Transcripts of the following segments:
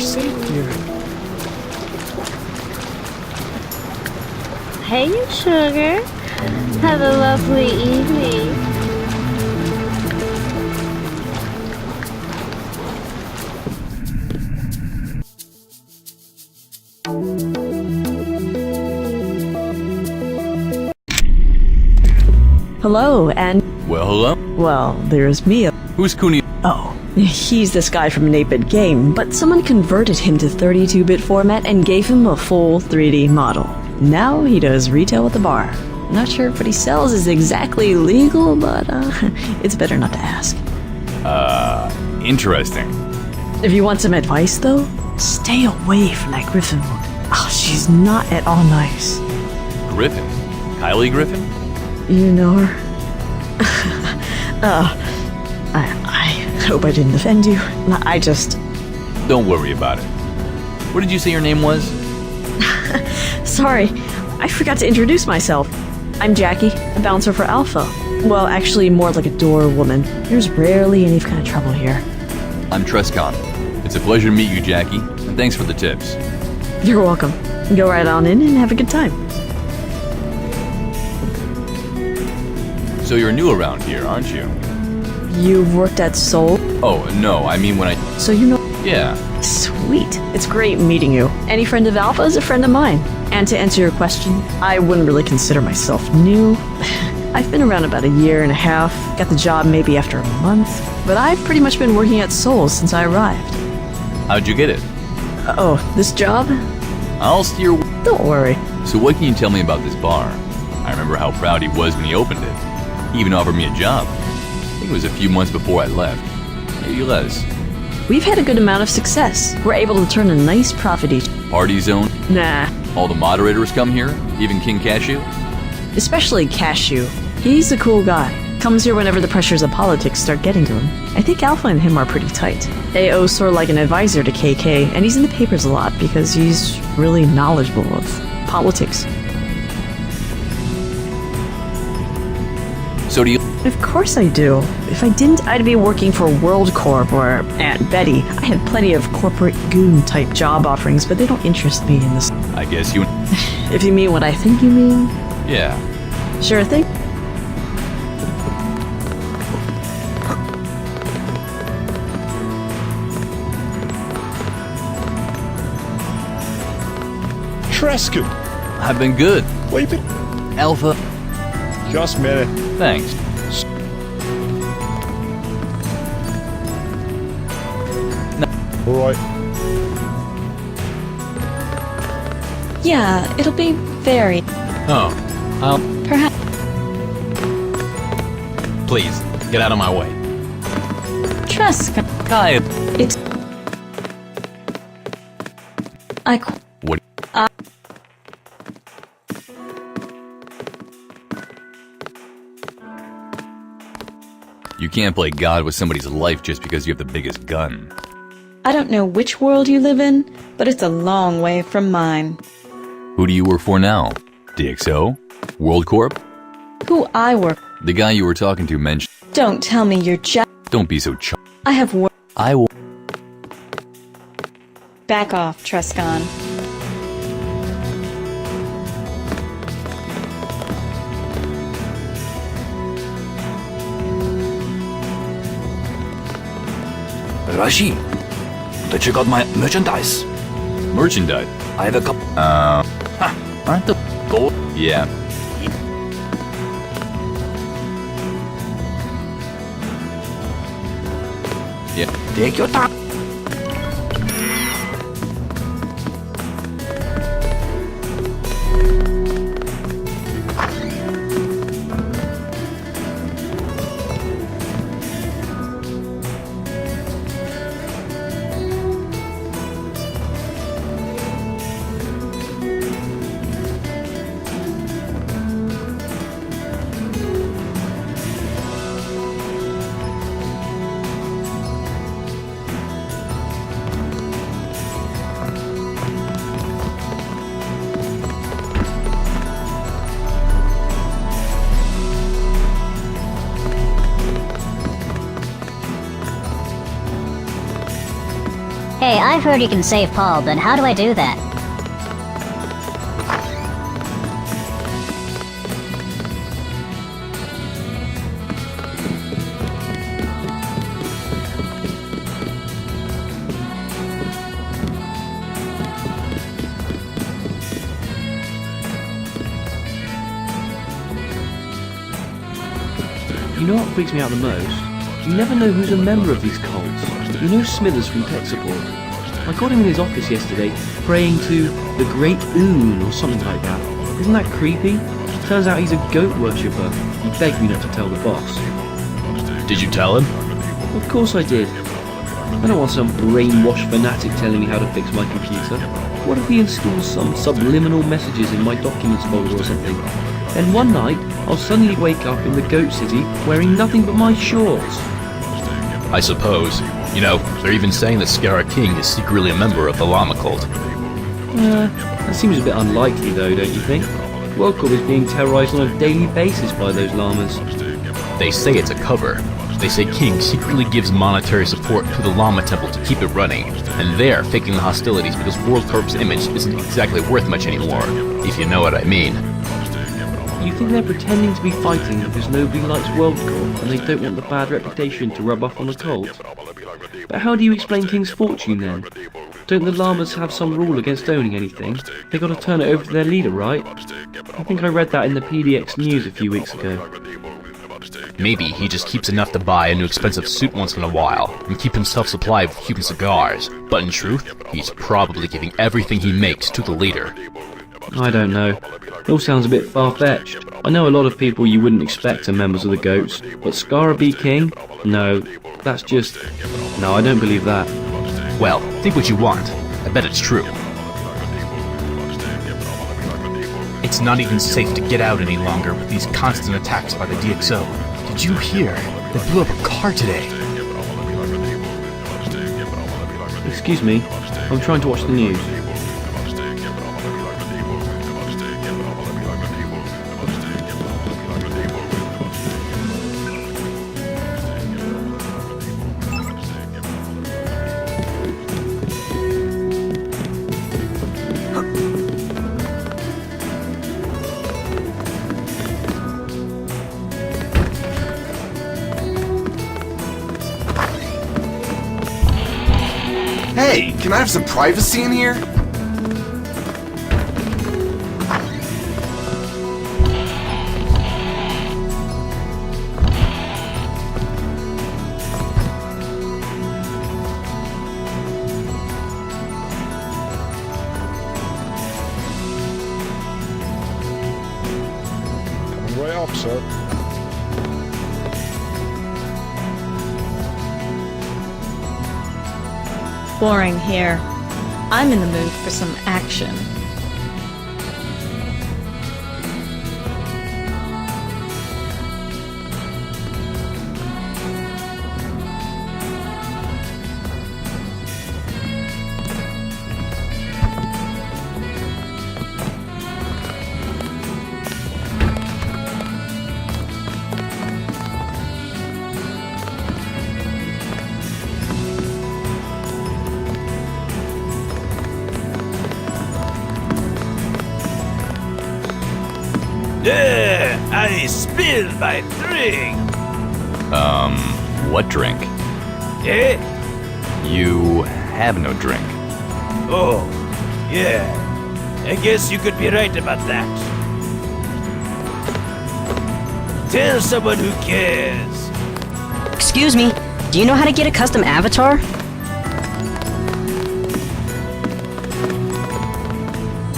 safe here. Hey, sugar. Have a lovely evening. Hello, and Well, hello? well, there's me. Who's Cooney? Oh, he's this guy from 8-Bit Game, but someone converted him to 32-bit format and gave him a full 3D model. Now he does retail at the bar. Not sure if what he sells is exactly legal, but it's better not to ask. Interesting. If you want some advice, though, stay away from that Griffin woman. Oh, she's not at all nice. Griffin? Kylie Griffin? You know her? I hope I didn't offend you. I just... Don't worry about it. What did you say your name was? Sorry, I forgot to introduce myself. I'm Jackie, a bouncer for Alpha. Well, actually, more like a door woman. There's rarely any kind of trouble here. I'm Trescon. It's a pleasure to meet you, Jackie, and thanks for the tips. You're welcome. Go right on in and have a good time. So you're new around here, aren't you? You've worked at Seoul, Oh, no, I mean when I... so you know... Yeah. Sweet. It's great meeting you. Any friend of Alpha is a friend of mine. And to answer your question, I wouldn't really consider myself new. I've been around about a year and a half, got the job maybe after a month, but I've pretty much been working at Seoul since I arrived. How'd you get it? Oh, this job? I'll steer... Don't worry. So what can you tell me about this bar? I remember how proud he was when he opened it. He even offered me a job. I think it was a few months before I left. Maybe less. We've had a good amount of success. We're able to turn a nice profit each... Party zone? Nah, All the moderators come here? Even King Cashew? especially Cashew. He's a cool guy. Comes here whenever the pressures of politics start getting to him. I think Alpha and him are pretty tight. AO's sort of like an advisor to KK, and he's in the papers a lot because he's really knowledgeable of politics. So do you... Of course I do. If I didn't, I'd be working for World Corp or Aunt Betty. I had plenty of corporate goon-type job offerings, but they don't interest me in this. I guess you... If you mean what I think you mean, Yeah. sure thing. Trescon, I've been good. where you been? Alpha, Just a minute. thanks. Alright. Yeah, it'll be very... Oh, Perhaps... please, get out of my way. Trust... Kyle. It's... I... qu- What? You can't play God with somebody's life just because you have the biggest gun. I don't know which world you live in, but it's a long way from mine. Who do you work for now? DxO? World Corp? Who I work... The guy you were talking to mentioned... Don't tell me you're Don't be so I have work... I will... Back off, Trescon. Rashi, did you got my merchandise? Merchandise. I have a couple. Aren't the gold? Yeah. Take your time. I've heard you can save Paul, but how do I do that? You know what freaks me out the most? You never know who's a member of these cults. You know Smithers from tech support. I got him in his office yesterday, praying to the Great Oon or something like that. Isn't that creepy? Turns out he's a goat worshipper. He begged me not to tell the boss. Did you tell him? Of course I did. I don't want some brainwashed fanatic telling me how to fix my computer. What if he installs some subliminal messages in my documents folder or something? Then one night, I'll suddenly wake up in the Goat City wearing nothing but my shorts. I suppose. You know, they're even saying that Skara King is secretly a member of the Llama cult. That seems a bit unlikely though, don't you think? World Corp is being terrorized on a daily basis by those llamas. They say it's a cover. They say King secretly gives monetary support to the Llama Temple to keep it running, and they're faking the hostilities because World Corp's image isn't exactly worth much anymore, if you know what I mean. You think they're pretending to be fighting because nobody likes World Corp and they don't want the bad reputation to rub off on the cult? But how do you explain King's fortune then? Don't the llamas have some rule against owning anything? They gotta turn it over to their leader, right? I think I read that in the PDX news a few weeks ago. Maybe he just keeps enough to buy a new expensive suit once in a while and keep himself supplied with Cuban cigars, but in truth, he's probably giving everything he makes to the leader. I don't know. It all sounds a bit far-fetched. I know a lot of people you wouldn't expect are members of the Goats, but Skara B. King? No, that's just... No, I don't believe that. Well, think what you want. I bet it's true. It's not even safe to get out any longer with these constant attacks by the DxO. Did you hear? They blew up a car today. Excuse me, I'm trying to watch the news. Hey, can I have some privacy in here? Coming right up, sir. Boring here. I'm in the mood for some action. I spilled my drink. What drink? Eh? You have no drink. Oh, yeah. I guess you could be right about that. Tell someone who cares. Excuse me, do you know how to get a custom avatar?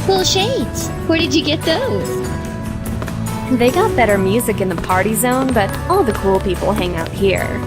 Cool shades. Where did you get those? They got better music in the party zone, but all the cool people hang out here.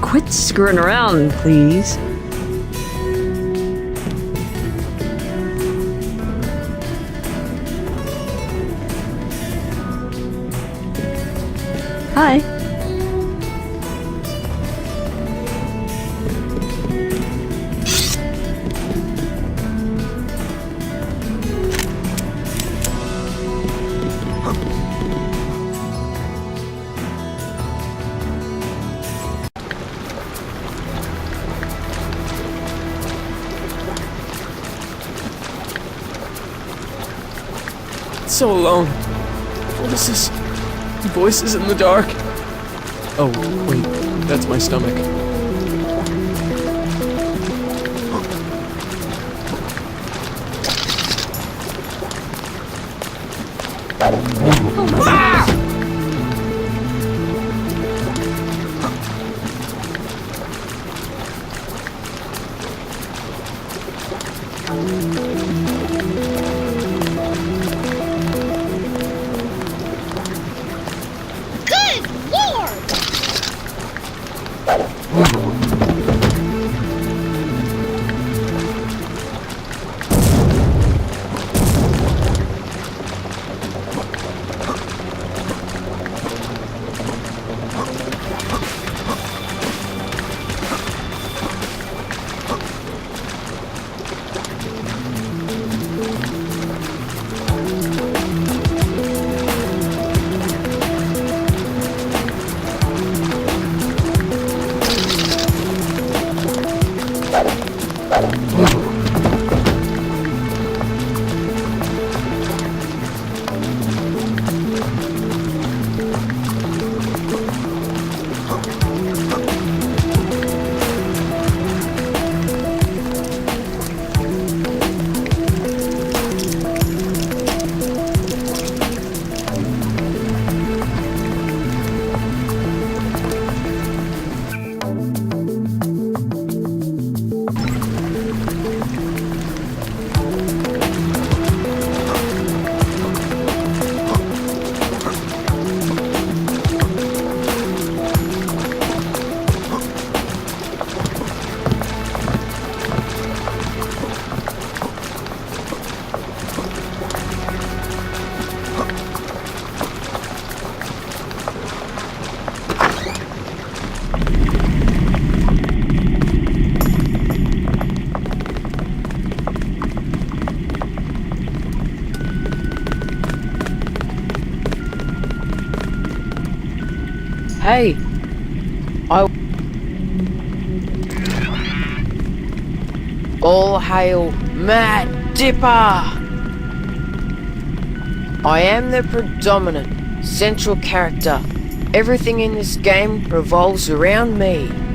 Quit screwing around, please. Hi. So alone. What is this? Voices in the dark? Oh, wait, that's my stomach. Hey, all hail Mad Dipper! I am the predominant, central character. Everything in this game revolves around me.